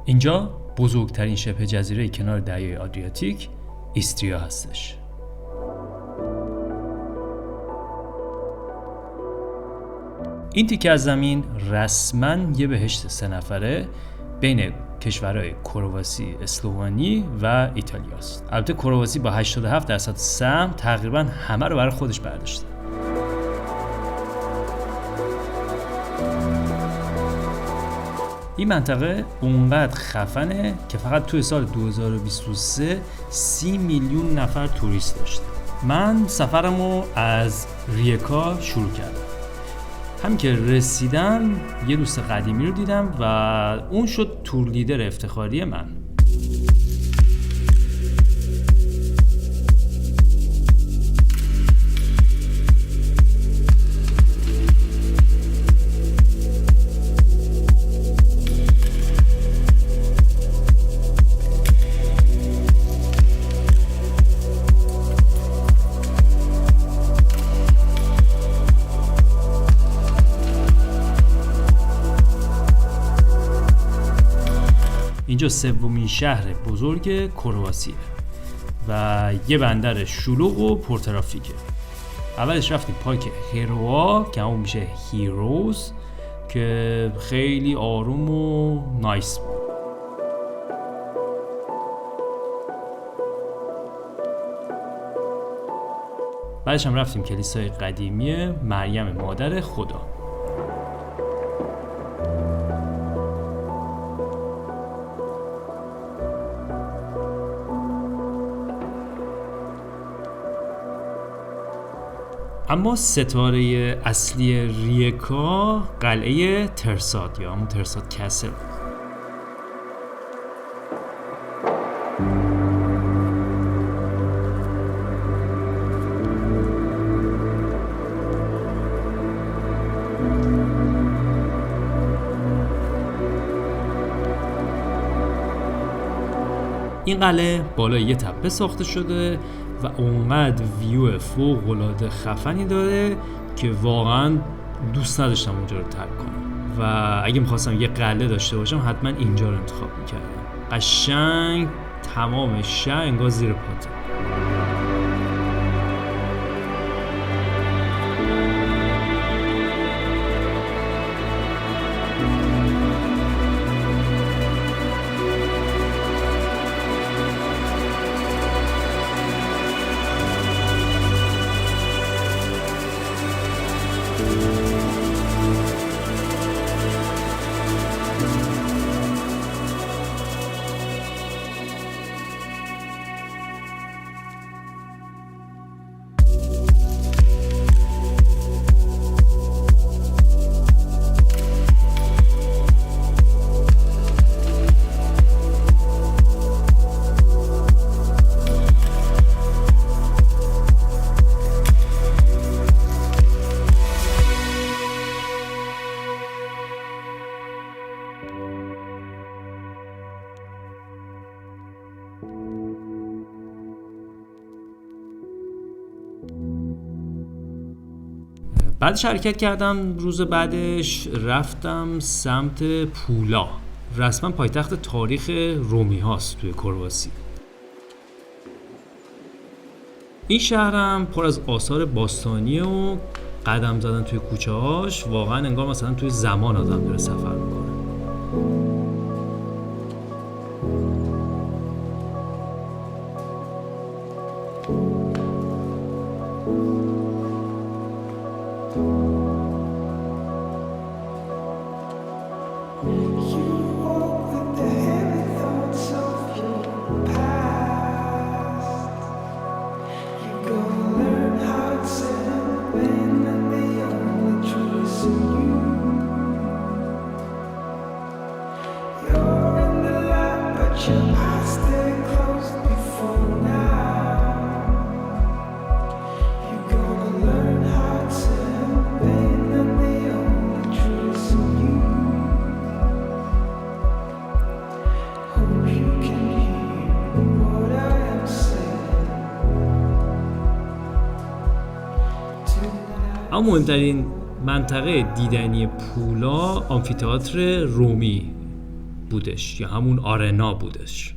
اینجا بزرگترین شبه جزیره کنار دریای آدریاتیک ایستریا هستش. این تیکه از زمین رسماً یه بهشت 3 نفره بین کشورهای کرواسی، اسلوونی و ایتالیا است. البته کرواسی با 87% سهم تقریباً همه رو برای خودش برداشته. این منطقه اونقدر خفنه که فقط توی سال 2023 30 میلیون نفر توریست داشته. من سفرمو از ریکا شروع کردم. همین که رسیدم یه دوست قدیمی رو دیدم و اون شد تور لیدر افتخاری من. اینجا سومین شهر بزرگ کرواسیه و یه بندر شلوغ و پرترافیکه. اولش رفتیم پارک هیروا که همون میشه هیروز که خیلی آروم و نایس بود. بعدش هم رفتیم کلیسای قدیمی مریم مادر خدا. اما ستاره اصلی ریکا قلعه ترسات یا همون ترسات کسل. این قلعه بالای یه تپه ساخته شده و اونقدر ویو فوق‌العاده خفنی داره که واقعا دوست نداشتم اونجا رو ترک کنم و اگه میخواستم یه قلعه داشته باشم حتما اینجا رو انتخاب میکردم. قشنگ تمام شهر انگار زیر پاته. بعدش حرکت کردم. روز بعدش رفتم سمت پولا، رسما پایتخت تاریخ رومی هاست توی کرواسی. این شهرم پر از آثار باستانیه و قدم زدن توی کوچه هاش واقعا انگار مثلا توی زمان آدم داره سفر میکنه. اما مهمترین منطقه دیدنی پولا آمفی‌تئاتر رومی بودش یا همون آرنا بودش.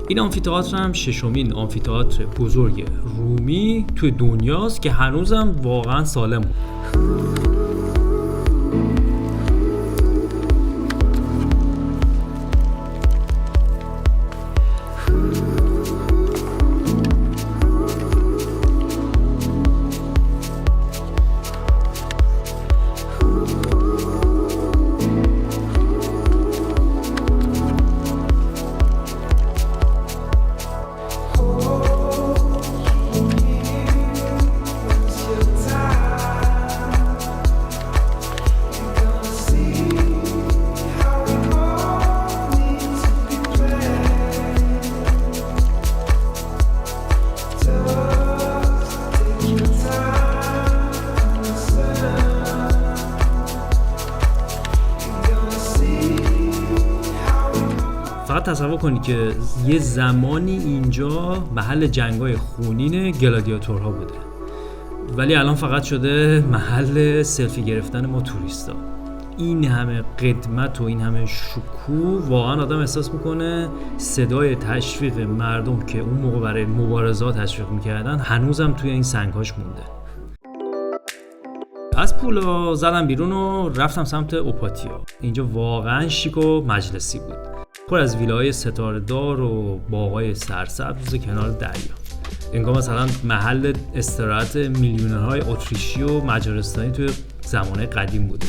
این آمفی‌تئاتر هم ششمین آمفی‌تئاتر بزرگ رومی توی دنیاست که هنوزم واقعا سالم بود. فقط تصور کنید که یه زمانی اینجا محل جنگ‌های خونین گلادیاتورها بوده، ولی الان فقط شده محل سلفی گرفتن ما توریستا. این همه قدمت و این همه شکوه واقعا آدم احساس میکنه صدای تشویق مردم که اون موقع برای مبارزات تشویق میکردن هنوزم توی این سنگ‌هاش مونده. از پولا زدم بیرون و رفتم سمت اوپاتیا. اینجا واقعا شیک و مجلسی بود، پر از ویلاهای ستاره‌دار و باغ‌های سرسبز کنار دریا. انگار مثلا محل استراحت میلیونرهای اتریشی و مجارستانی توی زمانه قدیم بوده.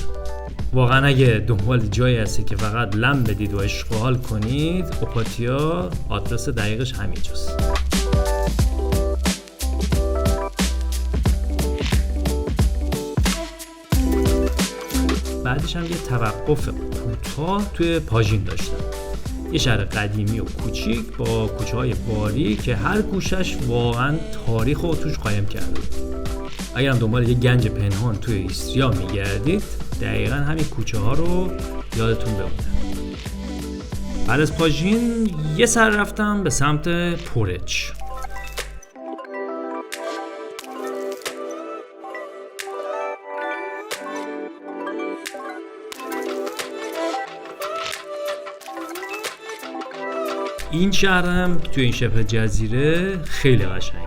واقعا اگه دنبال جایی هستی که فقط لم بدید و عشق و حال کنید، اوپاتیا آدرس دقیقش همینجاست. بعدش هم یه توقف کوتاه توی پاژین داشتم. یه شهر قدیمی و کوچیک با کوچه‌های باریک که هر گوشش واقعا تاریخ رو توش قایم کرده. اگر هم دنبال یه گنج پنهان توی ایستریا میگردید، دقیقاً همین کوچه‌ها رو یادتون بمونه. بعد از پاژین یه سر رفتم به سمت پورچ. این شهرم توی این شبه جزیره خیلی قشنگه.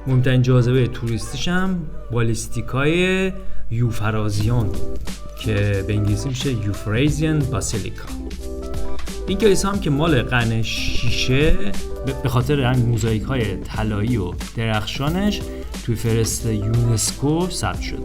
مهمترین جاذبه توریستیش هم بالیستیکای یوفرازیان که به انگلیسی میشه یوفریزیان باسیلیکا. این کلیسا هم که مال قرن شیشه به خاطر همین موزاییک‌های طلایی و درخشانش توی فهرست یونسکو ثبت شده.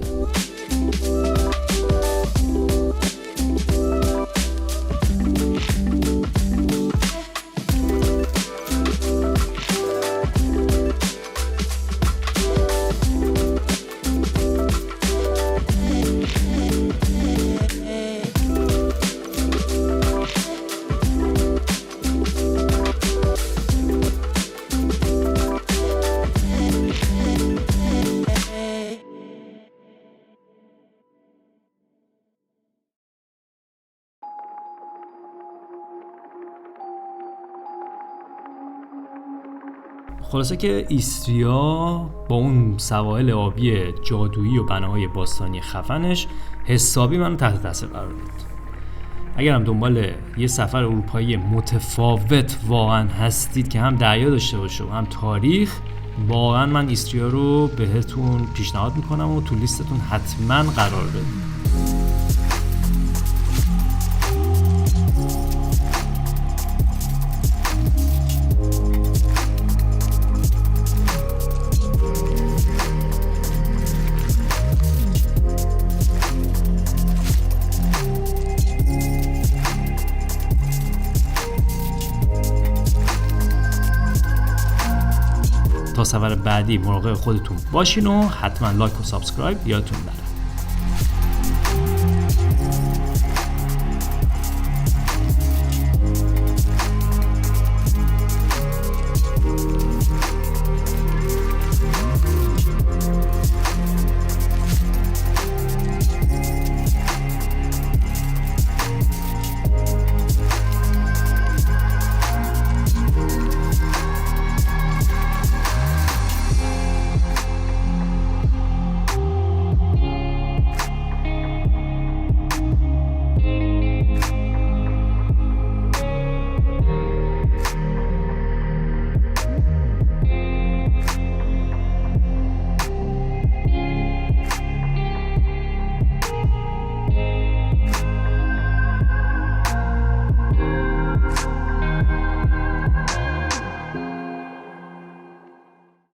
خلاصه که ایستریا با اون سواحل آبی جادویی و بناهای باستانی خفنش حسابی منو تحت تاثیر قرار داد. اگرم دنبال یه سفر اروپایی متفاوت واقعا هستید که هم دریا داشته باشه و هم تاریخ، واقعا من ایستریا رو بهتون پیشنهاد میکنم و تو لیستتون حتما قرار بدید. تا سفر بعدی مراقب خودتون باشین و حتما لایک و سابسکرایب یادتون نره.